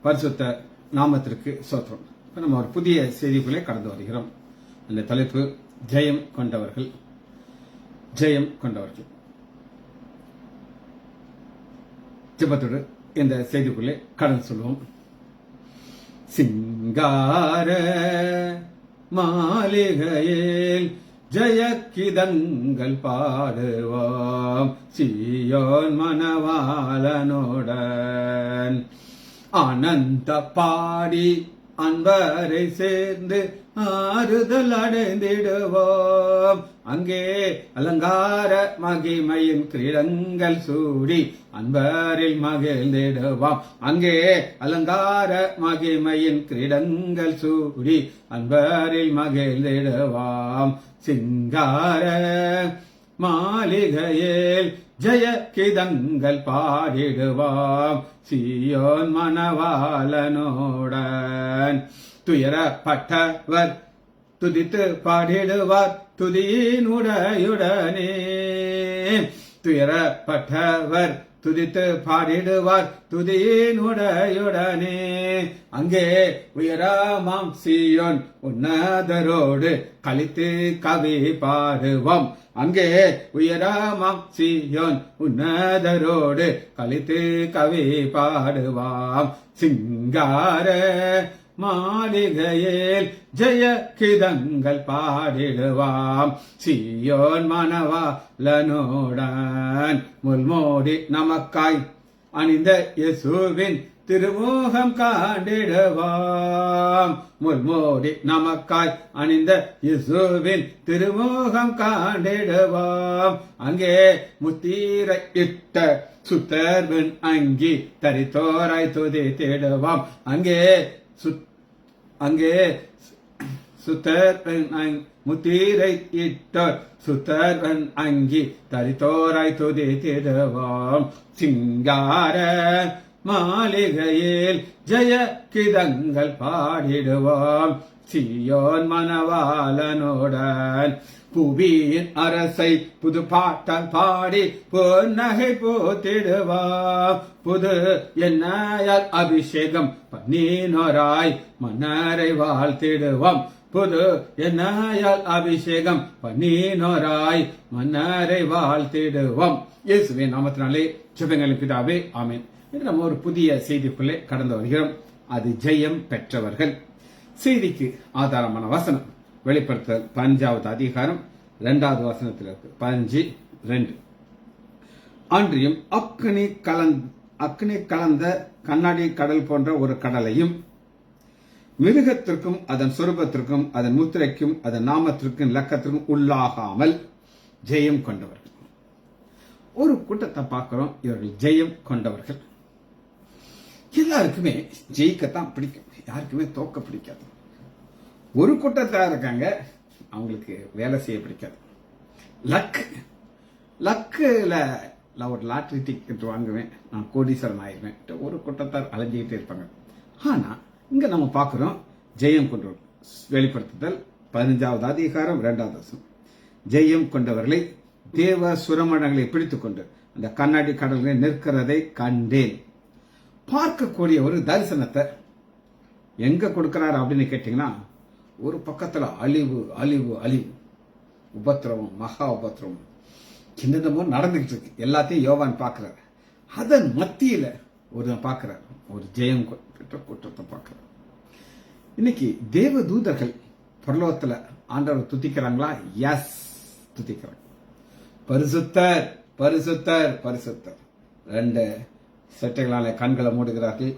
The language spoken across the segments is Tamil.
பரிசுத்த நாமத்திற்கு சோத்திரம். இப்ப நம்ம ஒரு புதிய செய்திக்குள்ளே கடந்து வருகிறோம். அந்த தலைப்பு ஜெயம் கொண்டவர்கள். ஜெயம் கொண்டவர்கள். ஜெபத்தோடு இந்த செய்திக்குள்ளே கடந்து சொல்லுவோம். சிங்கார மாளிகையில் ஜெயக்கிதங்கள் பாடுவோம் சீயோன் மணவாளனுடன். ஆனந்த பாடி அன்பரை சேர்ந்து ஆறுதல் அடைந்திடுவோம். அங்கே அலங்கார மகிமையின் கிரீடங்கள் சூடி அன்பரில் மகிழ்ந்திடுவோம். அங்கே அலங்கார மகிமையின் கிரீடங்கள் சூடி அன்பரில் மகிழ்ந்திடுவோம். சிங்கார மாளிகையில் ஜெய கிதங்கள் பாடிடுவோம் சீயோன் மணவாளனுடன். துயரப்பட்டவர் துதித்து பாடிடுவார் துதியினுடையுடனே. துயரப்பட்டவர் துதித்து பாடிடுவார் துதியினுடையுடனே. அங்கே உயரமாம் சீயோன் உன்னதரோடு கலித்து கவி பாடுவோம். அங்கே உயரமாம் சீயோன் உன்னதரோடு கலித்து கவி பாடுவாம். சிங்கார மாளிகையில் ஜெய கிதங்கள் பாடிடுவாம் சீயோன் மணவாளனுடன். முள்மோடி நமக்காய் அணிந்த இயேசுவின் திருமுகம் காண்டிடுவாம். முள்மோடி நமக்காய் அணிந்த இயேசுவின் திருமுகம் காண்டிடுவாம். அங்கே முத்திரை இட்ட சுத்தர்வன் அங்கி தரித்தோராய் துதி தேடுவாம். அங்கே சுத்தர்வன் முத்திரை இட்டார் சுத்தர்வன் அங்கி தரித்தோராய் துதி தேடுவாம். சிங்கார மாளிகையில் ஜெய கிதங்கள் பாடிடுவோம் சீயோன் மணவாளனுடன். புவியின் அரசை புது பாட்டால் பாடி பொன்னகை போத்திடுவாம். புது எண்ணெயால் அபிஷேகம் பண்ணினோராய் மன்னரை வாழ்த்திடுவோம். புது எண்ணெயால் அபிஷேகம் பண்ணினோராய் மன்னரை வாழ்த்திடுவோம். இயேசுவின் நாமத்தினாலே ஜெபங்களின் பிதாவே, ஆமென். இன்று நம்ம ஒரு புதிய செய்திக்குள்ளே கடந்து வருகிறோம். அது ஜெயம் பெற்றவர்கள். செய்திக்கு ஆதாரமான வசனம் வெளிப்படுத்தல் 5வது அதிகாரம் 2வது வசனத்தில் இருக்கு. 15:2. அன்றியும் அக்னி கலந்த கண்ணாடி கடல் போன்ற ஒரு கடலையும் மிருகத்திற்கும் அதன் சொரூபத்திற்கும் அதன் முத்திரைக்கும் அதன் நாமத்திற்கும் இலக்கத்திற்கும் உள்ளாகாமல் ஜெயம் கொண்டவர்கள். ஒரு கூட்டத்தை பார்க்கிறோம். இவர்கள் ஜெயம் கொண்டவர்கள். எல்லாருக்குமே ஜெயிக்கத்தான் பிடிக்கும், யாருக்குமே தோக்க பிடிக்காது. ஒரு கூட்டத்தான் இருக்காங்க, அவங்களுக்கு வேலை செய்ய பிடிக்காது. லக்குல நான் ஒரு லாட்டரி டிக்கெட் வாங்குவேன், நான் கோடீஸ்வரன் ஆயிடுவேன், ஒரு கூட்டத்தார் அலைஞ்சிக்கிட்டே இருப்பாங்க. ஆனா இங்க நம்ம பார்க்கிறோம் ஜெயம் கொண்டவர்கள். வெளிப்படுத்துதல் 15வது அதிகாரம் 2வது வசனம். ஜெயம் கொண்டவர்களை தேவ சுரமணங்களை பிடித்துக் கொண்டு அந்த கண்ணாடி கடல்களை நிற்கிறதை கண்டேன். பார்க்கக்கூடிய ஒரு தரிசனத்தை எங்க கொடுக்கிறார் அப்படின்னு கேட்டீங்கன்னா, ஒரு பக்கத்துல அழிவு அழிவு அழிவு, உபத்திரவம், மகா உபத்திரவம் என்னென்னமோ நடந்துகிட்டு இருக்கு. எல்லாத்தையும் யோவான் பார்க்கிறார். அதன் மத்தியில ஒரு பார்க்கிறார், ஒரு ஜெயம் பெற்ற கூட்டத்தை பார்க்கிறார். இன்னைக்கு தேவ தூதர்கள் பரலோகத்துல ஆண்டவர் துதிக்கிறாங்களா? எஸ், துதிக்கிறாங்க. பரிசுத்தர் பரிசுத்தர் பரிசுத்தர். 2 செட்டைகளால கண்களை மூடுகிறார்கள்,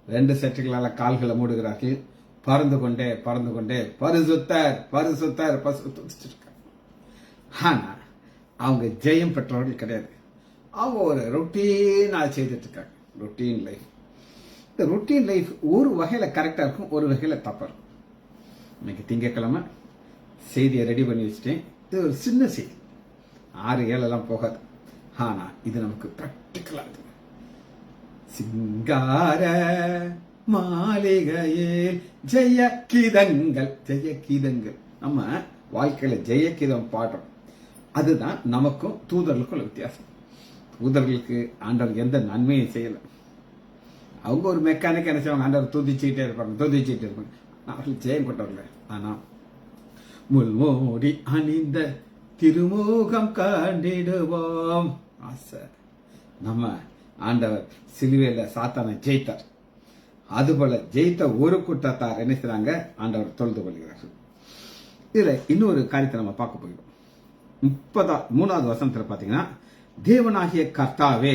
2 செட்டைகளால கால்களை மூடுகிறார்கள். பறந்து கொண்டே பறந்து கொண்டே பரிசுத்தர் பரிசுத்தர் பரிசுத்திருக்காங்க. ஆனா அவங்க ஜெயம் பெற்றவர்கள் கிடையாது. அவங்க ஒரு ரொட்டீனா செய்துட்டு இருக்காங்க. Routine life. இந்த ரொட்டீன் லைஃப் ஒரு வகையில கரெக்டா இருக்கும், ஒரு வகையில தப்பா இருக்கும். இன்னைக்கு திங்கக்கிழமை செய்தியை ரெடி பண்ணி வச்சுட்டேன். இது ஒரு சின்ன செய்தி, 6-7 போகாது. ஆனா இது நமக்கு பிராக்டிக்கலா இருக்கு. சிங்கார மாளிகையில் ஜெய கீதங்கள். ஜெய கீதங்கள் நம்ம வாழ்க்கையில ஜெய கீதம் பாடுறோம். அதுதான் நமக்கும் தூதர்களுக்கும் வித்தியாசம். தூதர்களுக்கு ஆண்டவர் எந்த நன்மையும் செய்யல, அவங்க ஒரு மெக்கானிக் என்ன செய்வாங்க, ஆண்டவர் துதிச்சுக்கிட்டே இருப்பாங்க. அவர்கள் ஜெயம் கொண்டவர்கள. ஆனா முள்மூடி அணிந்த திருமுகம் கண்டிடுவோம் ஆசை. நம்ம ஆண்டவர் சிலுவையில சாத்தானை ஜெயித்தார். அதுபோல ஜெயித்த ஒரு கூட்டத்தார் என்ன செய்றாங்க, ஆண்டவர் தொழுது கொள்கிறார்கள். இதுல இன்னொரு காரியத்தை நம்ம பார்க்க போகிறோம். 3வது வசனத்துல பாத்தீங்கன்னா, தேவனாகிய கர்த்தாவே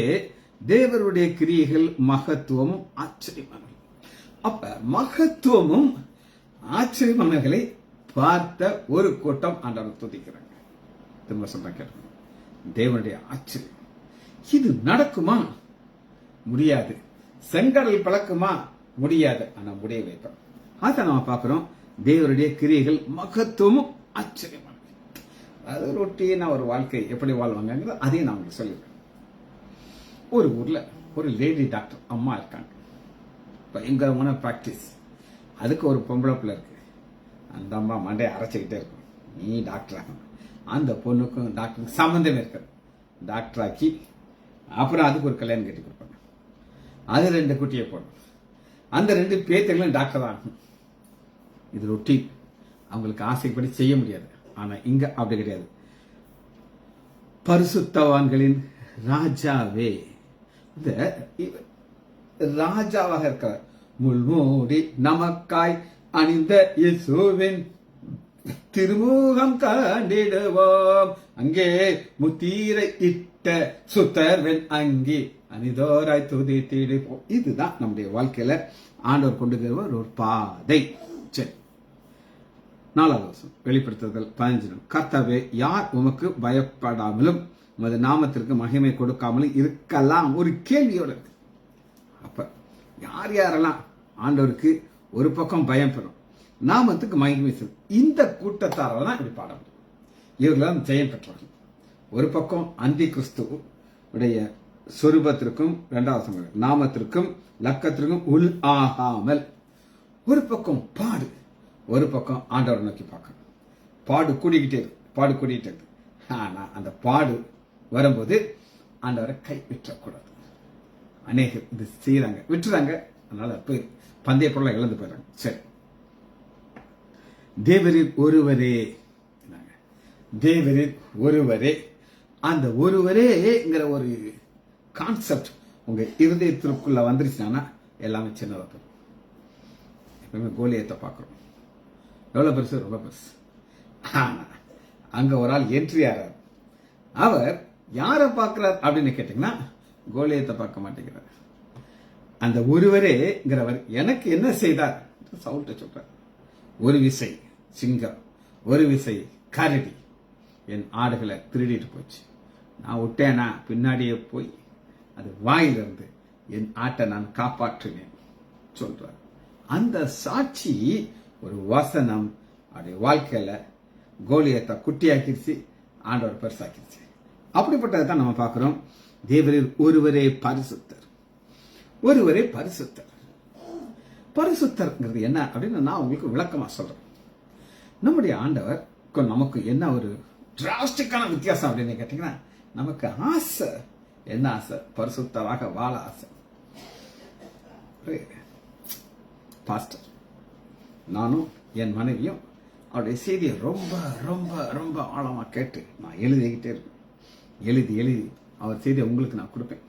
தேவருடைய கிரியைகள் மகத்துவமும் ஆச்சரியமானவை. அப்ப மகத்துவமும் ஆச்சரியமானவர்களை பார்த்த ஒரு கூட்டம் ஆண்டவர் துதிக்கிறாங்க. திரும்ப சொல்றேன் கேட்கணும். தேவனுடைய ஆச்சரியம் இது நடக்குமா? முடியாது. செங்கடல் பழக்குமா? முடியாது. ஆனா முடிய வைப்பார். அதை நம்ம பார்க்கிறோம். தேவனுடைய கிரியைகள் மகத்துவமும் ஆச்சரியமானவை. அது ரொட்டீனா ஒரு வாழ்க்கை எப்படி வாழ்வாங்க அதையும் நான் உங்களுக்கு சொல்லிடுறேன். ஒரு ஊர்ல ஒரு லேடி டாக்டர் அம்மா இருக்காங்க. பயங்கரமான பிராக்டிஸ். அதுக்கு ஒரு பொம்பளை பிள்ளை இருக்கு. அந்த அம்மா மண்டையை அரைச்சிக்கிட்டே இருக்கும், நீ டாக்டர் ஆகணும். அந்த பொண்ணுக்கும் டாக்டருக்கு சம்பந்தமே இருக்காது. டாக்டர் ஆக்கி அப்புறம் அதுக்கு ஒரு கல்யாணம் கட்டி கொடுப்பாங்க. அது 2 குட்டியை போடும். அந்த 2 பேத்துகளும் டாக்டர் தான் ஆகணும். இது ரொட்டீன். அவங்களுக்கு ஆசைப்படி செய்ய முடியாது. ஆனா இங்க அப்படி கிடையாது. பரிசுத்தவான்களின் ராஜாவே, இந்த ராஜாவாக இருக்கிற முள்மூடி நமக்காய் அணிந்த இயேசுவின் திருமுகம் கண்டிடுவோம், அங்கே முத்தீரை இட்ட சுத்தர்வன் அங்கி அனிதோராய் துதித்திடுவோம். இதுதான் நம்முடைய வாழ்க்கையில ஆண்டவர் கொண்டு வருவார் ஒரு பாதை. சரி, 4வது வசனம் வெளிப்படுத்துதல் 15. கர்த்தாவே, யார் உமக்கு பயப்படாமலும் உமது நாமத்திற்கு மகிமை கொடுக்காமலும் இருக்கலாம்? ஒரு கேள்வியோட இருக்கு. அப்ப யார் யாரெல்லாம் ஆண்டவருக்கு ஒரு பக்கம் பயம் பெறும், நாமத்துக்கு மகிமை செல்லும், இந்த கூட்டத்தாரால் தான் இப்படி பாட முடியும். இவர்களாம் ஜெயம் பெற்றவர்கள். ஒரு பக்கம் அந்தி கிறிஸ்து உடைய சொரூபத்திற்கும் 2வது நாமத்திற்கும் லக்கத்திற்கும் உள் ஆகாமல், ஒரு பக்கம் பாடு, ஒரு பக்கம் ஆண்டவரை நோக்கி பார்க்கணும். பாடு கூடிக்கிட்டே இருக்கு. ஆனா அந்த பாடு வரும்போது ஆண்டவரை கை விட்டுறக்கூடாது. அநேகர் இது செய்யறாங்க, விட்டுறாங்க. அதனால போய் பந்தய பொருளை இழந்து போயிடுறாங்க. சரி, தேவரில் ஒருவரே, அந்த ஒருவரேங்கிற ஒரு கான்செப்ட் உங்க இருதயத்திற்குள்ள வந்துருச்சுன்னா எல்லாமே சின்னதாக போகும். எப்பவுமே கோலியத்தை பார்க்கிறோம், எவ்வளவு பெருசு, ரொம்ப பெருசு. ஆனா அங்க ஒரு ஆள் என்ட்ரி ஆறார். அவர் யாரை பார்க்கிறார் அப்படின்னு கேட்டீங்கன்னா கோலியத்தை பார்க்க மாட்டேங்கிறார். அந்த ஒருவரேங்கிறவர் எனக்கு என்ன செய்தார் சவுண்ட சொல்றார். ஒரு விசை சிங்கம், ஒரு விசை கரடி என் ஆடுகளை திருடிட்டு போச்சு. நான் விட்டேனா பின்னாடியே போய் அது வாயிலிருந்து என் ஆட்டை நான் காப்பாற்றினேன் சொல்றார். அந்த சாட்சி ஒரு வசனம் அவருடைய வாழ்க்கையில கோலியத்தை குட்டியாக்கிருச்சு, ஆண்டவர் பெருசாக்கிருச்சு. அப்படிப்பட்டதை தான் நம்ம பார்க்கிறோம். தேவரில் ஒருவரே பரிசுத்தர், ஒருவரே பரிசுத்தர். பரிசுத்தர்ங்கிறது என்ன அப்படின்னு நான் உங்களுக்கு விளக்கமா சொல்றேன். நம்முடைய ஆண்டவர் நமக்கு என்ன ஒரு டிராஸ்டிக்கான வித்தியாசம் அப்படின்னு கேட்டீங்கன்னா, நமக்கு ஆசை என்ன ஆசை, பரிசுத்தராக வாழ ஆசை. பாஸ்டர் நானும் என் மனைவியும் அவருடைய செய்தியை ரொம்ப ரொம்ப ரொம்ப ஆழமா கேட்டு நான் எழுதிக்கிட்டே இருப்பேன். எழுதி அவர் செய்தியை உங்களுக்கு நான் கொடுப்பேன்.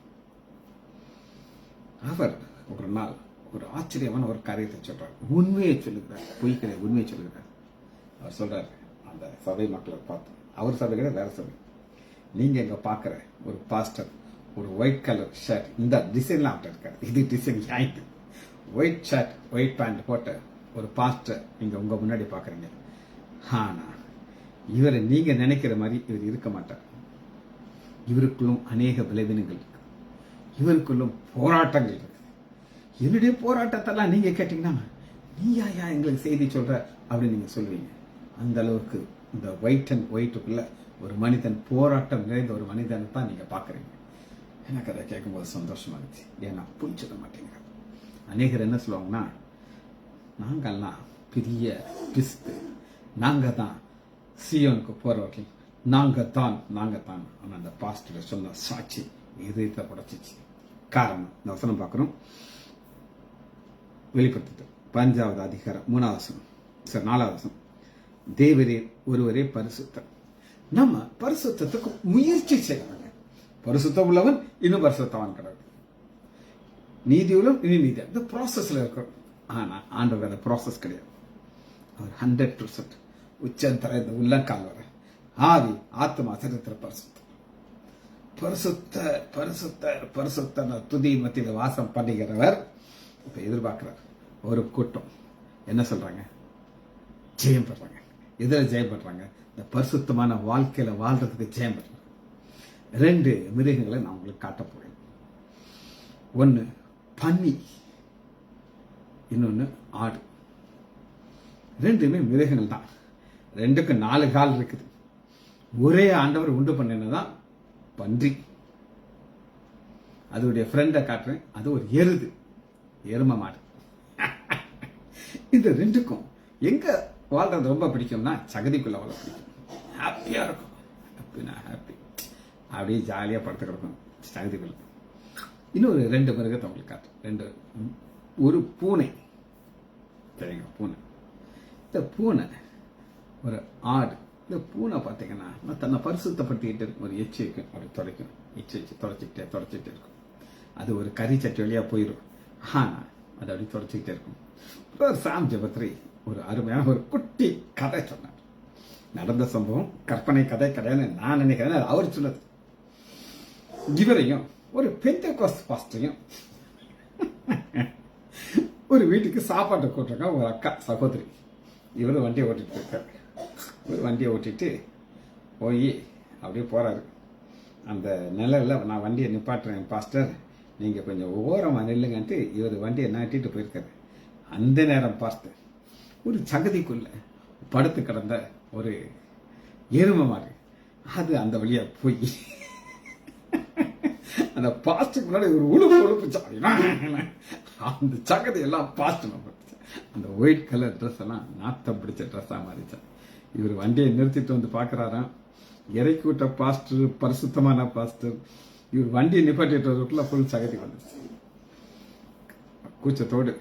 அவர் ஒரு நாள் ஒரு ஆச்சரியமான ஒரு காரியத்தை சொல்றார். உண்மையை சொல்லுகிறார், பொய் கிடையாது, உண்மையை சொல்லுகிறார். அவர் சொல்றாரு, அந்த சபை மக்களை பார்த்து, அவர் சபை கிடையாது, வேற சபை, நீங்க இங்க பாக்குற ஒரு பாஸ்டர் ஒரு ஒயிட் கலர் ஷர்ட், இந்த டிசைன்லாம் அவர்கிட்ட இருக்காரு, இது டிசைன் ஆயிட்டு ஒயிட் ஷர்ட் ஒயிட் பேண்ட் போட்ட ஒரு பாஸ்டர் நீங்க உங்க முன்னாடி பாக்குறீங்க. ஆனா இவரை நீங்க நினைக்கிற மாதிரி இவர் இருக்க மாட்டார். இவருக்குள்ளும் அநேக விளைவினங்கள் இருக்கு, இவருக்குள்ளும் போராட்டங்கள் இருக்கு. என்னுடைய போராட்டத்தெல்லாம் நீங்க கேட்டீங்கன்னா, நீயா எங்களுக்கு செய்தி சொல்ற அப்படின்னு நீங்க சொல்லுவீங்க. அந்த அளவுக்கு இந்த ஒயிட் அண்ட் ஒயிட்டுக்குள்ள ஒரு மனிதன், போராட்டம் நிறைந்த ஒரு மனிதனை தான் நீங்க பாக்குறீங்க. எனக்கு அதை கேட்கும்போது சந்தோஷமா இருந்துச்சு. ஏன்னா பொய் சொல்ல மாட்டேங்கிறார். அநேகர் என்ன சொல்லுவாங்கன்னா, நாங்கெல்லாம் பெரிய பிஸ்து, நாங்க தான் சியோனுக்கு போறவர்கள், நாங்க தான். ஆனா அந்த பாஸ்டர் சொன்ன சாட்சி இதயத்தை உடைச்சிச்சு. காரணம் இந்த வசனம் பார்க்கிறோம். வெளிப்படுத்துதல் 15வது அதிகாரம் 3வது வசனம், 4வது வசனம். தேவரே ஒருவரே பரிசுத்தர். நம்ம பரிசுத்தத்துக்கு முயற்சி செய்யறாங்க. பரிசுத்தம் உள்ளவன் இன்னும் பரிசுத்தவான் கிடையாது. நீதி உள்ளவன் இன்னும் நீதி. இந்த ப்ராசஸ்ல இருக்கிறோம். ஆனா ஆண்டவர் அந்த ப்ராசஸ் கிடையாது. அவர் 100% உச்சந்தர இந்த உள்ளங்கால் வர ஆவி ஆத்மா சரித்திர பரிசுத்தர். பரிசுத்தர் பரிசுத்தர் பரிசுத்தர் துதி மத்தியில் வாசம் பண்ணுகிறவர் இப்ப எதிர்பார்க்கிறார். ஒரு கூட்டம் என்ன சொல்றாங்க? ஜெயம் பெறாங்க. எதில் ஜெயம் பெறாங்க? இந்த பரிசுத்தமான வாழ்க்கையில வாழ்றதுக்கு ஜெயம் பெறாங்க. 2 மிருகங்களை நான் உங்களுக்கு காட்ட போறேன். ஒன்னு பன்னி, இன்னொன்னு ஆடு. 2மே மிருகங்கள் தான். 2க்கும் 4 கால் இருக்குது. ஒரே ஆண்டவர் உண்டு பண்ணினதான் பன்றி. அதோடைய ஃப்ரெண்டை காட்டுறேன். அது ஒரு எரும மாடு. இந்த 2க்கும் எங்க வாழ்றது ரொம்ப பிடிக்கும்னா சகதிக்குள்ள வாழ பிடிக்கும். ஹாப்பியா இருக்கும். ஹாப்பினா ஹாப்பி, அப்படியே ஜாலியா படுத்து கிடக்கும் சகதிக்குள்ள. இன்னொரு 2 மிருகத்தை உங்களுக்கு காட்டுறேன். ஒரு பூனை, சரிங்க, பூனை. இந்த பூனை ஒரு ஆடு. இந்த பூனை பார்த்தீங்கன்னா தன்னை பரிசுத்தப்படுத்திக்கிட்டு இருக்கும். ஒரு எச்சி இருக்கும், அப்படி துடைக்கும். எச்சி வச்சு தொடச்சிக்கிட்டே இருக்கும். அது ஒரு கறி சட்டி வழியா போயிடும். ஆனா அது அப்படி தொடச்சிக்கிட்டே இருக்கும். சாம் ஜெபத்ரி ஒரு அருமையான ஒரு குட்டி கதை சொன்னார். நடந்த சம்பவம், கற்பனை கதை கிடையாது நான் நினைக்கிறேன். அவர் சொன்னது. இவரையும் ஒரு பெந்தெகோஸ்து பாஸ்டரையும் ஒரு வீட்டுக்கு சாப்பாட்டை கூட்டுறாங்க. ஒரு அக்கா சகோதரி. இவர் வண்டியை ஓட்டிட்டு இருக்காரு. இவர் வண்டியை ஓட்டிட்டு போய் அப்படியே போறாரு. அந்த நிலையில நான் வண்டியை நிப்பாட்டுறேன் பாஸ்டர், நீங்க கொஞ்சம் ஓரமாக நில்லுங்கன்ட்டு இவர் வண்டியை நாட்டிட்டு போயிருக்காரு. அந்த நேரம் பார்த்து ஒரு சகதிக்குள்ள படுத்து கிடந்த ஒரு எருமை மாடு அது அந்த வழியா போய் அந்த பாஸ்டுக்கு முன்னாடி ஒரு உழுப்பு அந்த சகதி எல்லாம் பாஸ்ட் அந்த ஒயிட் கலர் ட்ரெஸ் எல்லாம் நாத்தம் பிடிச்ச ட்ரெஸ்ஸா மாறிச்சா. இவர் வண்டியை நிறுத்திட்டு வந்து பாக்குறாராம். இறக்கி விட்ட பாஸ்டர் பரிசுத்தமான பாஸ்டர். இவர் வண்டியை நிப்பாட்டிட்டு ஃபுல் சகதி வந்துச்சு. கூச்சத்தோடு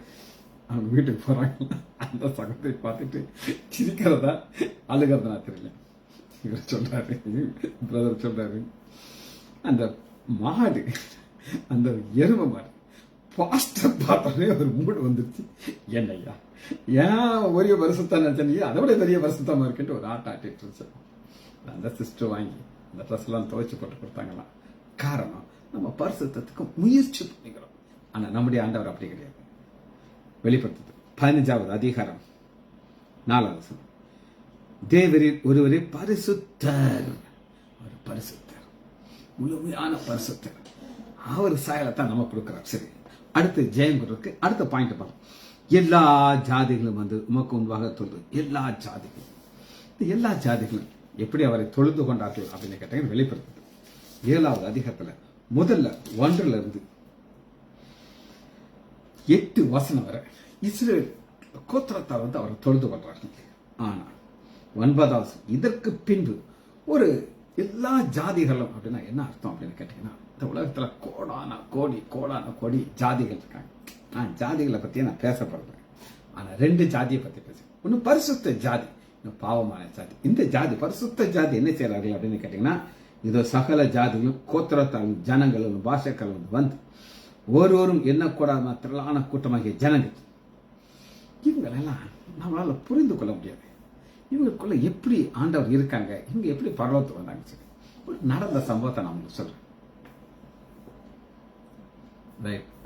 அவங்க வீட்டுக்கு போறாங்க. அந்த சகத்தை பார்த்துட்டு சிரிக்கிறதா அழுகிறதா தெரியல. இவர் சொல்றாரு, பிரதர் சொல்றாரு, அந்த மாடு, அந்த எருமை மாடு பாஸ்டர் பார்த்தாலே ஒரு மூடு வந்துருச்சு. என்னையா ஏன் ஒரே வருஷத்தான் நினைச்சா அதை விட பெரிய வருஷத்தமா இருக்குன்ட்டு ஒரு ஆட்டிட்டு இருந்துச்சு. அந்த சிஸ்டர் வாங்கி அந்த ட்ரெஸ் எல்லாம் துவைச்சு போட்டு கொடுத்தாங்களாம். காரணம், நம்ம பரிசுத்தத்துக்கு முயற்சி பண்ணிக்கிறோம். ஆனா நம்முடைய ஆண்டவர் அப்படி கிடையாது. வெளிப்படுத்துது 15வது அதிகாரம் 4வது வசனம். தேவரில் ஒருவரே பரிசுத்தர். ஒரு பரிசுத்தர், முழுமையான பரிசுத்தர். அவர் சாயலத்தான் நம்ம கொடுக்கிறார். சரி, அடுத்து ஜெயம் கொடுக்கு அடுத்த பாயிண்ட் பார்ப்போம். எல்லா ஜாதிகளும் வந்து உமக்கு முன்பாக தொழுது. எல்லா ஜாதிகளும், எல்லா ஜாதிகளும் எப்படி அவரை தொழுது கொண்டார்கள் அப்படின்னு கேட்டீங்க. வெளிப்படுத்துது 7வது அதிகாரத்துல முதல்ல 1ல இருந்து 8 வசனம் வரை இஸ்ரேல் கோத்திரத்தார் வந்து அவரை தொழுது கொண்டார்கள். ஆனா 9வது இதற்கு பின்பு ஒரு எல்லா ஜாதிகளும் அப்படின்னா என்ன அர்த்தம் அப்படின்னு கேட்டீங்கன்னா, இந்த உலகத்துல கோடான கோடி ஜாதிகள் இருக்காங்க. ஜாதிகளை பத்தி நான் பேசப்படுறேன். ஆனா 2 ஜாதியை பத்தி பேசுறேன். ஒன்னு பரிசுத்த ஜாதி, இன்னும் பாவமான ஜாதி. இந்த ஜாதி பரிசுத்த ஜாதி என்ன செய்யறார்கள் அப்படின்னு கேட்டீங்கன்னா, இதோ சகல ஜாதியும் கோத்திரத்தாலும் ஜனங்களும் பாஷைகளும் வந்து ஒருவரும் எண்ணக்கூடாத திரளான கூட்டமாகிய ஜனங்கள். இவங்களெல்லாம் நம்மளால புரிந்து கொள்ள முடியாது. இவங்களுக்குள்ள எப்படி ஆண்டவர் இருக்காங்க, இவங்க எப்படி பரலோகத்துக்கு வந்தாங்க. சரி, நடந்த சம்பவத்தை நான் உங்களுக்கு சொல்றேன்.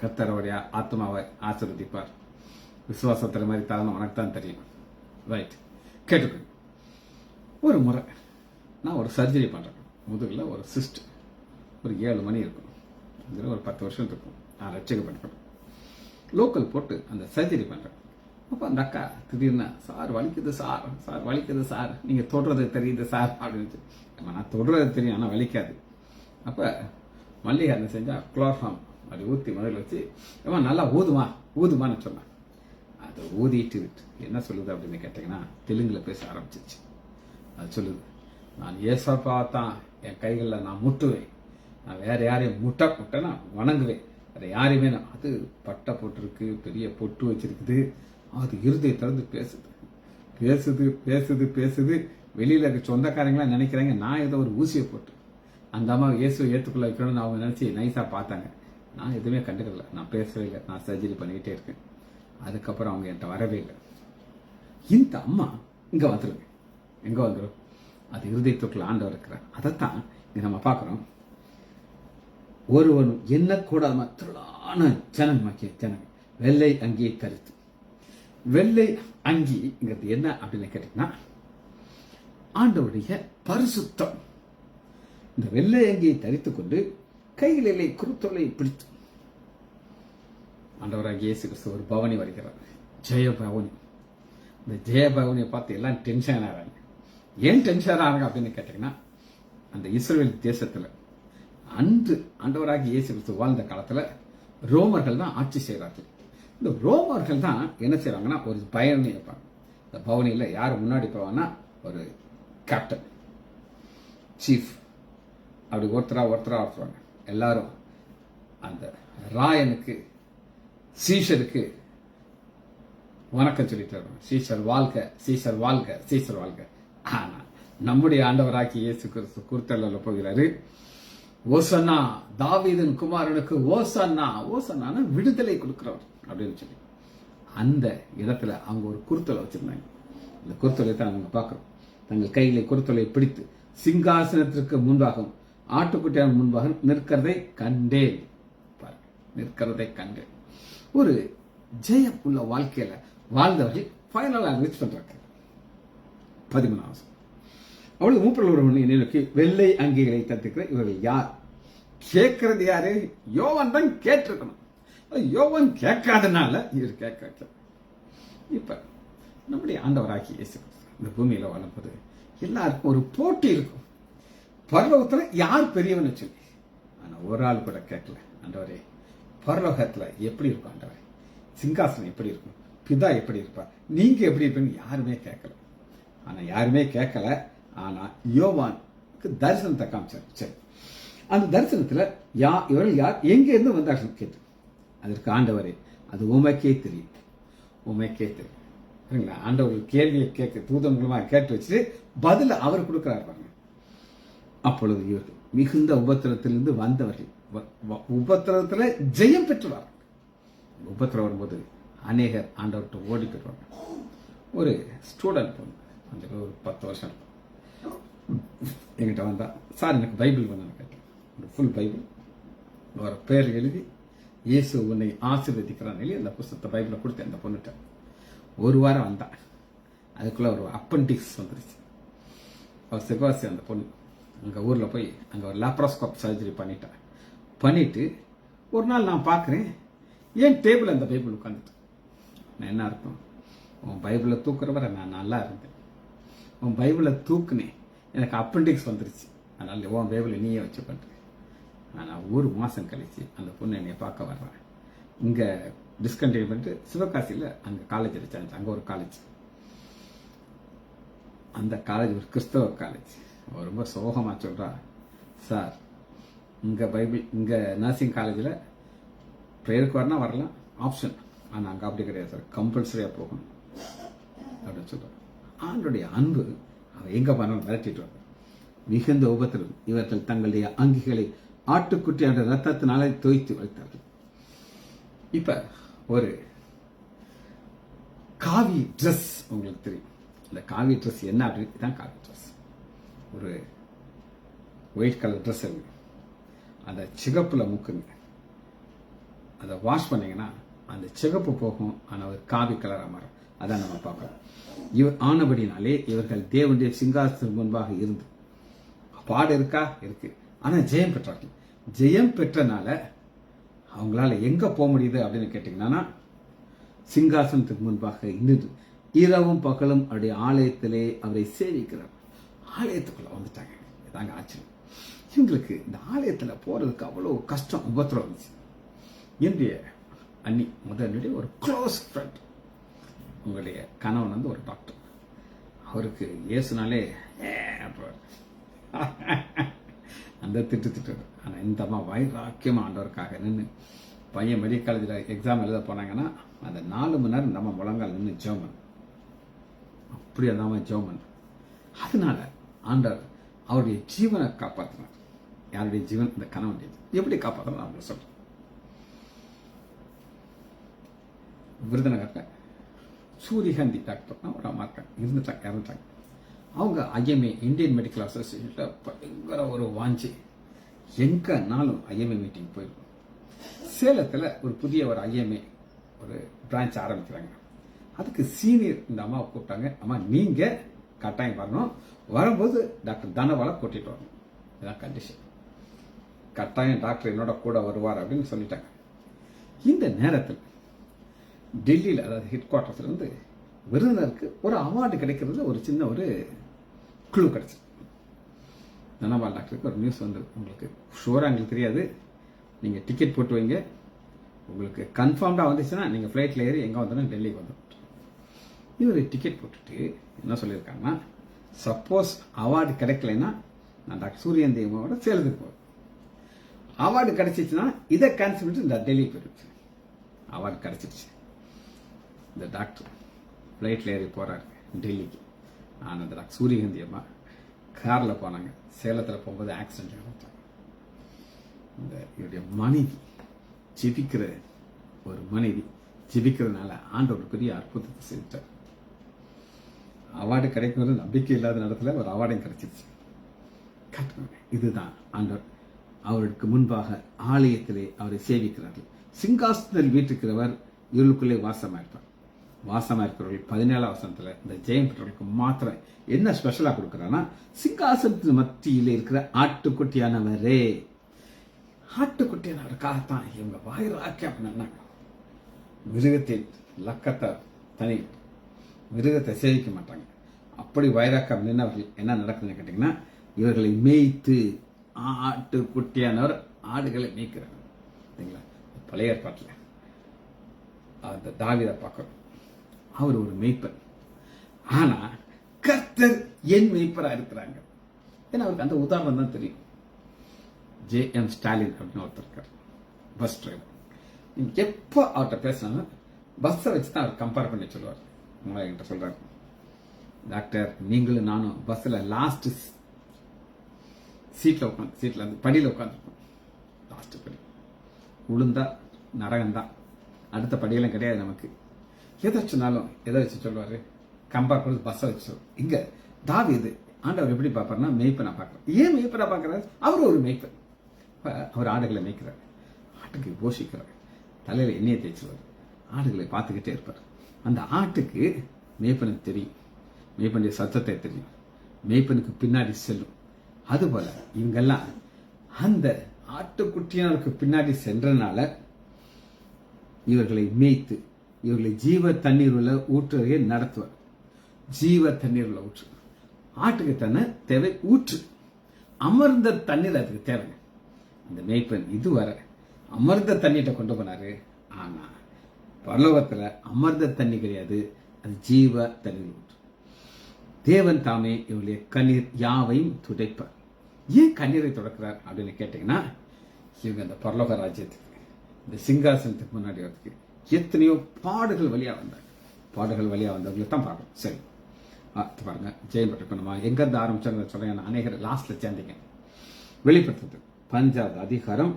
கர்த்தருடைய ஆத்மாவை ஆசீர்வதிப்பார். விசுவாசத்துல மாதிரி தரணும் உனக்கு தான் தெரியும். ரைட், கேட்டுக்கோ. ஒரு முறை நான் ஒரு சர்ஜரி பண்றேன். முதுகுல ஒரு சிஸ்ட், ஒரு 7 மணி இருக்கும். அதில் ஒரு 10 வருஷம் இருக்கும். நான் ரட்சிக்கப்பட்டிருக்கேன். லோக்கல் போட்டு அந்த சர்ஜரி பண்றேன். அப்போ அந்த அக்கா திடீர்னு, சார் வலிக்குது சார், சார் வலிக்குது சார், நீங்க தொடுறது தெரியுது சார் அப்படின்னு. நான் தொடுறது தெரியும், ஆனால் வலிக்காது. அப்ப மல்லிகை என்ன செஞ்சா, குளோர்ஃபார்ம் அப்படி ஊற்றி முதல்ல வச்சு, நல்லா ஊதுமான்னு சொன்னான். அதை ஊதிட்டு என்ன சொல்லுது அப்படின்னு கேட்டீங்கன்னா, தெலுங்குல பேச ஆரம்பிச்சிச்சு. அது சொல்லுது, நான் ஏசப்பா தான் என் கைகளில் நான் முட்டுவேன், நான் வேற யாரையும் முட்டனா வணங்குவேன், அதை யாரையுமே அது பட்டை போட்டிருக்கு, பெரிய பொட்டு வச்சிருக்குது, அது இருதய திறந்து பேசுது பேசுது பேசுது பேசுது. வெளியில இருக்க சொந்தக்காரங்களாம் நினைக்கிறாங்க நான் ஏதோ ஒரு ஊசியை போட்டு அந்த அம்மா இயேசுவை ஏற்றுக்குள்ள வைக்கணும்னு அவங்க நினைச்சு நைஸா பார்த்தாங்க. நான் எதுவுமே கண்டுக்கல, நான் பேசவே இல்லை, நான் சர்ஜரி பண்ணிக்கிட்டே இருக்கேன். அதுக்கப்புறம் அவங்க என்கிட்ட வரவே இல்லை. இந்த அம்மா இங்க வந்துருங்க, எங்க வந்துடும்? அது இருதயத்துக்குள்ள ஆண்டவர் இருக்கிறார். அதைத்தான் நம்ம பார்க்கிறோம். ஒருவன் என்ன கூட திரளான ஜனங்க வெள்ளை அங்கியை தரித்து. வெள்ளை அங்கிங்கிறது என்ன அப்படின்னு கேட்டீங்கன்னா ஆண்டவருடைய பரிசுத்தம். இந்த வெள்ளை அங்கியை தரித்துக் கொண்டு கைகளிலே குருத்தொலை பிடித்து ஆண்டவராகிய இயேசு கிறிஸ்து ஒரு பவனி வருகிறார், ஜெய பவனி. இந்த ஜெய பவனியை பார்த்து எல்லாம் டென்ஷன் ஆகிறாங்க. ஏன் டென்ஷன் ஆகிறாங்க அப்படின்னு கேட்டீங்கன்னா அந்த இஸ்ரவேல் தேசத்துல அன்று ஆண்டவராகிய இயேசு கிறிஸ்து வாழ்ந்த காலத்துல ரோமர்கள் தான் ஆட்சி செய்கிறார்கள். இந்த ரோமர்கள் தான் என்ன செய்யறாங்கன்னா ஒரு பயணி வைப்பாங்க. இந்த பவனியில யார் முன்னாடி போவாங்கன்னா ஒரு கேப்டன், சீஃப், அப்படி ஒருத்தரா ஒருத்தருவாங்க. எல்லாரும் அந்த ராயனுக்கு சீஷருக்கு வணக்கம் சொல்லிட்டு வருவாங்க. சீஷர் வாழ்க, சீஷர் வாழ்க, சீஷர் வாழ்க. ஆனா நம்முடைய ஆண்டவராகிய இயேசு கிறிஸ்து குருத்தல்ல போகிறாரு. ஓசன்னா தாவீதின் குமாரனுக்கு ஓசன்னா, ஓசன்னா விடுதலை கொடுக்கிறவர் அப்படின்னு சொல்லி அந்த இடத்துல அவங்க ஒரு குருத்தலை வச்சிருந்தாங்க. அந்த குருத்தலை தான் நம்ம பார்க்கிறோம். தங்கள் கையிலே குருத்தலை பிடித்து சிங்காசனத்திற்கு முன்பாகவும் ஆட்டுக்குட்டியான முன்பாக நிற்கிறதை கண்டேன். நிற்கிறதை கண்டேன். ஒரு ஜெயம் உள்ள வாழ்க்கையில வாழ்ந்தவர்கள் ஃபைனலா ரீச் பண்றாங்க. 13 அவளுக்கு மூப்பரில் ஒரு நோக்கி வெள்ளை அங்கிகளை தட்டுக்கிற இவர்கள் யார்? கேட்கறது யாரு? யோவான் தான் கேட்டிருக்கணும். யோவான் கேட்காதனால இவர் கேட்க. இப்ப நம்முடைய ஆண்டவராகி இயேசு இந்த பூமியில வாழும்போது எல்லாருக்கும் ஒரு போட்டி இருக்கும். பரலோகத்துல யார் பெரியவன்னு சொல்லி. ஆனா ஒரு ஆள் கூட கேட்கல, ஆண்டவரே பரலோகத்துல எப்படி இருக்கும் ஆண்டவரே, சிங்காசனம் எப்படி இருக்கும், பிதா எப்படி இருப்பார், நீங்க எப்படி இருப்பீங்க, யாருமே கேட்கல. ஆனா யாருமே கேட்கல. ஆனா யோவானுக்கு தரிசனத்தை காமிச்சார். சரி, அந்த தரிசனத்துல இவர்கள் யார், எங்க இருந்து வந்தார்கள் கேட்டு. அதற்கு ஆண்டவரே அது உமைக்கே தெரியும், உமைக்கே தெரியும். ஆண்டவர் கேள்வியை கேட்க தூதன் மூலமா கேட்டு வச்சு பதில அவர் கொடுக்கிறார் பாருங்க. அப்பொழுது இவர்கள் மிகுந்த உபத்திரத்திலிருந்து வந்தவர்கள் உபத்திரத்துல ஜெயம் பெற்றுவார்கள். உபத்திரம் வரும்போது அநேகர் ஆண்டவர்கிட்ட ஓடி பெறுவாங்க. ஒரு ஸ்டூடெண்ட் அந்த ஒரு 10 வருஷம் என்கிட்ட வந்தா, சார் எனக்கு பைபிள் வேணும்னு கேட்டேன். ஒரு ஃபுல் பைபிள் ஒரு பேர் எழுதி இயேசு உன்னை ஆசீர்வதிக்கிறான் எழுதி அந்த புத்தகத்தை பைபிளை கொடுத்தேன். அந்த பொண்ணுட்ட ஒரு வாரம் வந்தா, அதுக்குள்ள ஒரு அப்பண்டிக்ஸ் வந்துருச்சு. அவர் சிவாசி அந்த பொண்ணு அங்க ஊர்ல போய் அங்க ஒரு லாப்ரோஸ்கோப் சர்ஜரி பண்ணிட்டு ஒரு நாள் நான் பாக்குறேன் ஏன் டேபிள் அந்த பைபிள் உட்காந்துட்டு. நான் என்ன அர்த்தம், உன் பைபிளை தூக்குறவரை நான் நல்லா இருந்தேன், உன் பைபிளை தூக்குனேன் எனக்கு அப்பண்டிக்ஸ் வந்துருச்சு, அதனால உன் பைபிளை நீயே வச்சு பண்றேன். ஆனால் 1 மாசம் கழிச்சு அந்த பொண்ணு என்னை பார்க்க வர்றேன். இங்க டிஸ்கண்டினியூ பண்ணிட்டு சிவகாசியில் அங்க காலேஜ் அடிச்சாச்சு. அங்க ஒரு காலேஜ், அந்த காலேஜ் ஒரு கிறிஸ்தவ காலேஜ். ரொம்ப சோகமா சொல்றா, சார் இங்க பைபிள் இங்க நர்சிங் காலேஜில் ப்ரேயருக்கு வரனா வரலாம் ஆப்ஷன், ஆனால் அங்கே அப்படி கிடையாது சார், கம்பல்சரியா போகணும் அப்படின்னு சொல்றாரு. ஆண்டுடைய அன்பு அவன் எங்க பண்ணாலும் விரட்டிட்டு வர. மிகுந்த உபத்திரம் இவர்கள் தங்களுடைய அங்கிகளை ஆட்டுக்குட்டியான ரத்தத்தினாலே தோய்த்து வைத்தார்கள். இப்ப ஒரு காவி ட்ரெஸ் உங்களுக்கு தெரியும். இந்த காவி ட்ரெஸ் என்ன அப்படின்னு தான் காவி ட்ரெஸ். ஒரு ஒயிட் கலர் ட்ரெஸ் இருக்கு, அந்த சிகப்புல முக்குங்க, அதை வாஷ் பண்ணீங்கன்னா அந்த சிகப்பு போகும், ஆனால் ஒரு காவி கலரா மாறும். அதான் நம்ம பார்க்கலாம். இவர் ஆனபடினாலே இவர்கள் தேவனுடைய சிங்காசனத்திற்கு முன்பாக இருந்து பாடு இருக்கா இருக்கு, ஆனா ஜெயம் பெற்றார்கள். ஜெயம் பெற்றனால அவங்களால எங்க போக முடியுது அப்படின்னு கேட்டீங்கன்னா சிங்காசனத்துக்கு முன்பாக இருந்து இரவும் பகலும் அவருடைய ஆலயத்திலே அவரை சேவிக்கிறார். ஆலயத்துக்குள்ள வந்துட்டாங்க. இதாங்க ஆச்சரியம். இவங்களுக்கு இந்த ஆலயத்துல போறதுக்கு அவ்வளவு கஷ்டம், உபத்திரம் இருந்துச்சு. என்னுடைய அண்ணி முதலுடைய ஒரு க்ளோஸ் ஃப்ரெண்ட், உங்களுடைய கணவன் வந்து ஒரு டாக்டர், அவருக்கு இயேசுனாலே அந்த திட்டு. ஆனா இந்த அம்மா வைராக்கியமா ஆண்டவருக்காக நின்று பையன் மெடிக்கல் காலேஜில் எக்ஸாம் எழுத போனாங்கன்னா அந்த 4 மணி நேரம் நம்ம முழங்கால் நின்று ஜெர்மன் அப்படி அதாம ஜெர்மன். அதனால ஆண்டவர் அவருடைய ஜீவனை காப்பாற்றினார். யாருடைய ஜீவன்? இந்த கணவனுடைய. எப்படி காப்பாற்றணும் அவங்க சொல்றேன். விருதுநகர்ல சூரியகாந்தி டாக்டர் ஒரு அம்மா இருக்காங்க, இறந்துட்டாங்க. அவங்க ஐஎம்ஏ இந்தியன் மெடிக்கல் அசோசியேஷன்ல பயங்கர ஒரு வாஞ்சி, எங்கனாலும் ஐஎம்ஏ மீட்டிங் போயிருக்கும். சேலத்தில் ஒரு புதிய ஒரு ஐஎம்ஏ ஒரு பிரான்ச் ஆரம்பிக்கிறாங்க. அதுக்கு சீனியர் இந்த அம்மாவை கூப்பிட்டாங்க. அம்மா நீங்க கட்டாயம் வரணும், வரும்போது டாக்டர் தனபாலை கூட்டிட்டு வரணும், இதான் கண்டிஷன். கட்டாயம் டாக்டர் என்னோட கூட வருவார் அப்படின்னு சொல்லிட்டாங்க. இந்த நேரத்தில் டெல்லியில், அதாவது ஹெட் குவார்டர்ஸ்ல இருந்து விருந்தினருக்கு ஒரு அவார்டு கிடைக்கிறது ஒரு சின்ன ஒரு குழு கிடைச்சு. தனபால் டாக்டருக்கு ஒரு நியூஸ் வந்து, உங்களுக்கு ஷூரா எங்களுக்கு தெரியாது, நீங்கள் டிக்கெட் போட்டு வைங்க, உங்களுக்கு கன்ஃபார்ம்டாக வந்துச்சுன்னா நீங்கள் ஃப்ளைட்டில் ஏறி எங்கே வந்தோன்னா டெல்லிக்கு வந்துடும். இவர் டிக்கெட் போட்டுட்டு என்ன சொல்லியிருக்காங்கன்னா, சப்போஸ் அவார்டு கிடைக்கலைன்னா நான் டாக்டர் சூரியன் தேவோட சேலத்துக்கு போவேன், அவார்டு கிடைச்சிச்சுன்னா இதை கேன்சல் பண்ணிட்டு இந்த டெல்லி போயிடுச்சு. அவார்டு கிடைச்சிருச்சு. இந்த டாக்டர் ஃப்ளைட்டில் ஏறி போகிறாரு டெல்லிக்கு. ஆனால் அந்த டாக்டர் சூரியகாந்தி அம்மா காரில் போனாங்க. சேலத்தில் போகும்போது ஆக்சிடென்ட் ஆகிட்டாங்க. இந்த இவருடைய மனைவி ஜெபிக்கிற ஒரு மனைவி ஜெபிக்கிறதுனால ஆண்டவர் பெரிய அற்புதத்தை செஞ்சார். அவார்டு கிடைக்கிறது நம்பிக்கை இல்லாத நேரத்துல ஒரு அவார்டையும் கிடைச்சிருச்சு. இதுதான் ஆண்டவர். அவருக்கு முன்பாக ஆலயத்திலே அவரை சேவிக்கிறார்கள். சிங்காசனத்தில் வீட்டிருக்கிறவர் இருளுக்குள்ளே வாசமாயிருப்பார். வாசமாயிருக்கிறவர்கள் 17ஆம் வசனத்துல இந்த ஜெயம் பெற்றவர்களுக்கு மாத்திரம் என்ன ஸ்பெஷலா கொடுக்கிறான்னா, சிங்காசனத்தின் மத்தியில் இருக்கிற ஆட்டுக்குட்டியானவரே. ஆட்டுக்குட்டியானவருக்காகத்தான் இவங்க வாயிராக்கி அப்படின்னாங்க. மிருகத்தின் லக்கத்தை தனி, மிருகத்தை சேவிக்க மாட்டாங்க. அப்படி வைராக்கம் நின்றவர்கள் என்ன நடக்குதுன்னு கேட்டீங்கன்னா, இவர்களை மேய்த்து, ஆட்டுக்குட்டியானவர் ஆடுகளை மேய்க்கிறாங்க. சரிங்களா? பழைய ஏற்பாட்டில் அந்த தாவீதை பார்க்கிறோம். அவர் ஒரு மேய்ப்பன். ஆனா கர்த்தர் என் மேய்ப்பரா இருக்கிறாங்க. ஏன்னா அவருக்கு அந்த உதாரணம் தான் தெரியும். ஜே.எம். ஸ்டாலின் அப்படின்னு ஒருத்தர் இருக்கார், பஸ் டிரைவர். நீங்க எப்போ அவர்கிட்ட பேசினாலும் பஸ்ஸை வச்சு தான் அவர் கம்பேர் பண்ணி சொல்லுவார். என்கிட்ட சொல்றாரு, டாக்டர் நீங்களும் நானும் பஸ்ல லாஸ்ட் சீட்ல வந்து படியில உட்காந்துருக்கோம். லாஸ்ட் படி உளுந்தா நரகம்தான், அடுத்த படியெல்லாம் கிடையாது நமக்கு. எதை சொன்னாலும் எதை வச்சு சொல்லுவாரு, கம்பேர் பண்ணி பஸ்ஸை வச்சு சொல்லுவார். இங்க தாவீது ஆண்டவர் எப்படி பார்ப்பாருன்னா, மேய்ப்பனை பார்க்கறாரு. ஏன் மேய்ப்பனை பார்க்கறாரு? அவர் ஒரு மேய்ப்பன். அவர் ஆடுகளை மேய்க்கிறார், ஆட்டுக்கு போஷிக்கிறார், தலையில எண்ணெயை தேய்ச்சுவார், ஆடுகளை பார்த்துக்கிட்டே இருப்பார். அந்த ஆட்டுக்கு மேய்ப்பனுக்கு தெரியும், மேய்ப்பனுடைய சத்தத்தை தெரியும், மேய்ப்பனுக்கு பின்னாடி செல்லும். அதுபோல இவங்கெல்லாம் அந்த ஆட்டுக்குட்டியானருக்கு பின்னாடி சென்றனால இவர்களை மேய்த்து இவர்களை ஜீவ தண்ணீர் உள்ள ஊற்றுறையை நடத்துவார். ஜீவ தண்ணீர் உள்ள ஊற்று. ஆட்டுக்கு தானே தேவை ஊற்று, அமர்ந்த தண்ணீர் அதுக்கு தேவை. அந்த மேய்ப்பன் இதுவரை அமர்ந்த தண்ணீரை கொண்டு போனாரு. ஆனா பரலோகத்துல அமர்ந்த தண்ணி கிடையாது, அது ஜீவ தண்ணீர் ஊற்று. தேவன் தாமே இவருடைய கண்ணீர் யாவையும் துடைப்பார். ஏன் கண்ணீரை தொடக்கிறார் அப்படின்னு கேட்டீங்கன்னா, இவங்க அந்த பரலோக ராஜ்யத்துக்கு, இந்த சிங்காசனத்துக்கு முன்னாடி வரதுக்கு எத்தனையோ பாடுகள் வழியா வந்தாங்க. பாடுகள் வழியா வந்தவங்களை தான் பார்க்கணும். சரி பாருங்க, ஜெயம் பெற்ற நம்ம எங்க இருந்து ஆரம்பிச்சாங்க சொல்றேன். அநேகர் லாஸ்ட்ல சேர்ந்தீங்க. வெளிப்படுத்துறது 5வது அதிகாரம்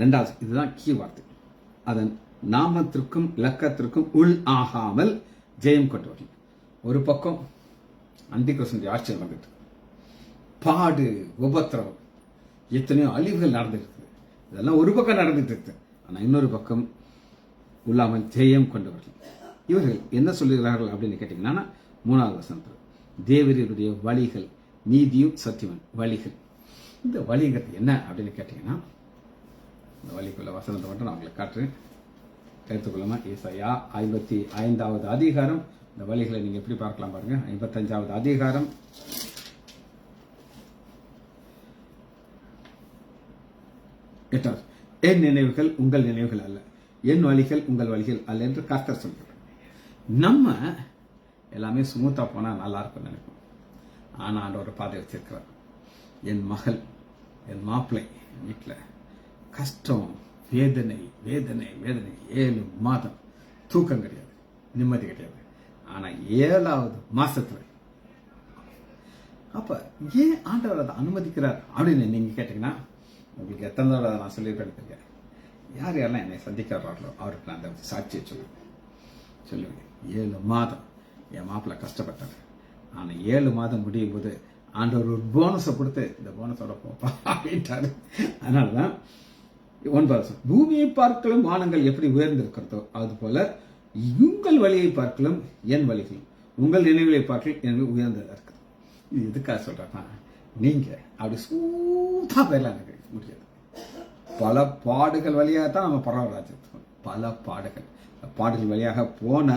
2வது, இதுதான் கீ வார்த்தை. அதன் நாமத்திற்கும் இலக்கத்திற்கும் உள் ஆகாமல் ஜெயம் கொண்டவர்கள். ஒரு பக்கம் அந்திகிறிஸ்துவின் ஆட்சி நடந்துட்டு, பாடு உபத்திரவம், எத்தனையோ அழிவுகள் நடந்துட்டு இருக்குது. இதெல்லாம் ஒரு பக்கம் நடந்துட்டு இருக்கு. ஆனா இன்னொரு பக்கம் உள்ளாமல் ஜெயம் கொண்டவர்கள். இவர்கள் என்ன சொல்லுகிறார்கள் அப்படின்னு கேட்டீங்கன்னா, 3வது வசனத்தில் தேவருடைய வழிகள் நீதியும் சத்தியமும் வழிகள். இந்த வழிங்கிறது என்ன அப்படின்னு கேட்டீங்கன்னா, இந்த வழிக்குள்ள வசனத்தை மட்டும் நான் உங்களுக்கு காட்டுறேன், எடுத்துக்கொள்ளுமா. ஏசாயா 55வது அதிகாரம். இந்த வழிகளை நீங்க எப்படி பார்க்கலாம் பாருங்க. 55வது அதிகாரம் 8வது. என் நினைவுகள் உங்கள் நினைவுகள் அல்ல, என் வழிகள் உங்கள் வழிகள் அல்ல என்று கர்த்தர் சொல்கிறார். நம்ம எல்லாமே சுமூத்தா போனா நல்லா இருக்கும் நினைப்போம். ஆனா ஆண்டவர் பாதை வச்சிருக்கிறார். என் மகள், என் மாப்பிள்ளை வீட்டில் கஷ்டம், வேதனை வேதனை வேதனை 7 மாதம் தூக்கம் கிடையாது, நிம்மதி கிடையாது. ஆனா 7வது மாசத்துல அப்ப ஏன் ஆண்டவர் அதை அனுமதிக்கிறார் அப்படின்னு நீங்க கேட்டீங்கன்னா, உங்களுக்கு எத்தனை தடவை நான் சொல்லியிருக்கேன். யார் யாரெல்லாம் என்னை சந்திக்க வர்றாங்களோ அவருக்கு நான் அந்த சாட்சியை சொல்லுவேன். 7 மாதம் என் மாப்பிள்ளை கஷ்டப்பட்டார். ஆனால் 7 மாதம் முடியும் போது ஆண்டவர் ஒரு போனஸை கொடுத்து இந்த போனஸோட போப்பா அப்படின்ட்டாரு. அதனாலதான் 9 பூமியை பார்க்கலும் வானங்கள் எப்படி உயர்ந்திருக்கிறதோ அது போல உங்கள் வழியை பார்க்கலும் என் வழிகளும் உங்கள் நினைவுகளை பார்க்கலும் என் உயர்ந்ததா இருக்குது. இது எதுக்காக சொல்றேன்னா, நீங்க அப்படி சூத்தா போயிடலாம் முடியாது. பல பாடுகள் வழியாக தான் நம்ம பரவராஜ்யத்துக்கு பல பாடுகள் வழியாக போன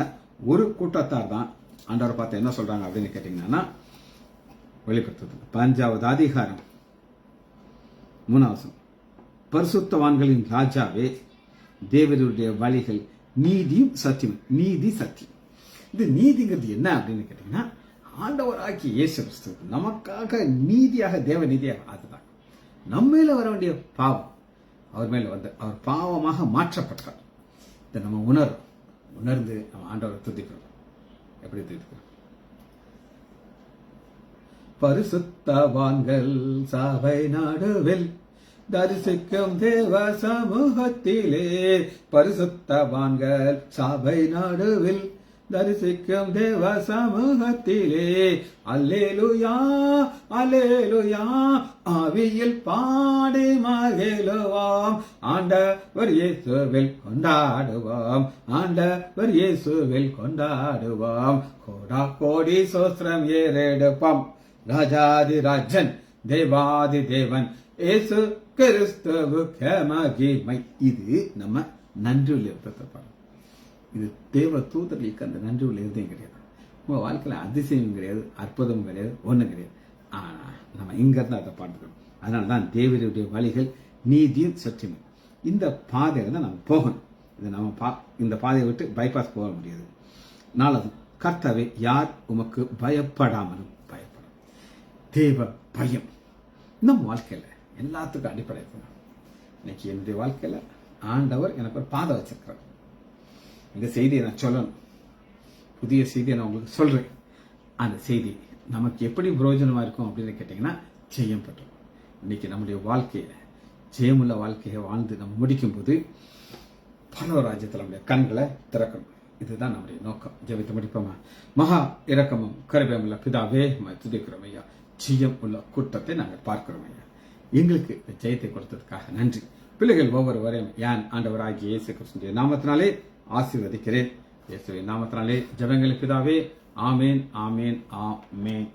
ஒரு கூட்டத்தார் தான் ஆண்டவரை பார்த்து என்ன சொல்றாங்க அப்படின்னு கேட்டீங்கன்னா, வெளிப்படுத்துறது 5வது அதிகாரம் 3 பரிசுத்தவான்களின் ராஜாவே, தேவருடைய வழிகள் நீதியும் சத்தியம். நீதி சத்தியம். இது நீதிங்கிறது என்ன அப்படின்னு கேட்டீங்கன்னா, ஆண்டவராகிய இயேசு கிறிஸ்து நமக்காக நீதியாக தேவ நீதியாக அதுதான் நம்ம மேல வர வேண்டிய பாவம் அவர் மேல வந்து அவர் பாவமாக மாற்றப்பட்டார். இதை நம்ம உணர்ந்து நம்ம ஆண்டவரை துதிக்கிறோம். எப்படி துதிக்கிறோம்? பரிசுத்தவான்கள் சபை நடுவில் தரிசிக்கும் தேவ சமூகத்திலே, பரிசுத்தவான்கள் சபை நடுவில் தரிசிக்கும் தேவ சமூகத்திலே, அல்லேலூயா அல்லேலூயா ஆவியில் பாடி மகிழுவாம், ஆண்டவர் இயேசுவில் கொண்டாடுவாம், ஆண்டவர் இயேசுவில் கொண்டாடுவாம், கோடா கோடி சோஸ்திரம் ஏறெடுப்பாம், ராஜாதி ராஜன் தேவாதி தேவன் இயேசு கிறிஸ்துவுக்கு மகிமை. இது நம்ம நன்றியில் இருப்பதை. இது தேவ தூதர்களுக்கு அந்த நன்றியில் இருந்தே கிடையாது. உங்க வாழ்க்கையில அதிசயம் கிடையாது, அற்புதம் கிடையாது, ஒண்ணும் கிடையாது. ஆனா நம்ம இங்க இருந்து அதை பார்த்துக்கணும். அதனாலதான் தேவருடைய வழிகள் நீதியும் சத்தியமும். இந்த பாதையில தான் நம்ம போகணும். இது நம்ம இந்த பாதையை விட்டு பைபாஸ் போக முடியாது. 4 கர்த்தாவே, யார் உமக்கு பயப்படாமலும் பயப்படும். தேவ பயம் நம்ம வாழ்க்கையில எல்லாத்துக்கும் அடிப்படை. இன்னைக்கு என்னுடைய வாழ்க்கையில ஆண்டவர் எனக்கு ஒரு பாதை வச்சிருக்கிறார். இந்த செய்தியை நான் சொல்லணும். புதிய செய்தியை நான் உங்களுக்கு சொல்றேன். அந்த செய்தி நமக்கு எப்படி பிரயோஜனமா இருக்கும் அப்படின்னு கேட்டீங்கன்னா, ஜெயம் பெற்றோம். இன்னைக்கு நம்முடைய வாழ்க்கையில ஜெயமுள்ள வாழ்க்கையை வாழ்ந்து நம்ம முடிக்கும் போது பரலோகராஜ்யத்தில் நம்முடைய கண்களை திறக்கணும். இதுதான் நம்முடைய நோக்கம். ஜெபித்து முடிப்போமா? மகா இரக்கமும் கருபையுமுள்ள பிதாவே, துதிக்கிறோம் ஐயா. ஜெயம் உள்ள கூட்டத்தை நாங்கள் பார்க்கிறோம் ஐயா. எங்களுக்கு இந்த ஜெயத்தை கொடுத்ததுக்காக நன்றி. பிள்ளைகள் ஒவ்வொருவரையும் யான் ஆண்டவராகிய இயேசு கிறிஸ்துவின் நாமத்தினாலே ஆசீர்வதிக்கிறேன். இயேசுவின் நாமத்தினாலே ஜெபங்களை பிதாவே. ஆமேன் ஆமேன் ஆமேன்.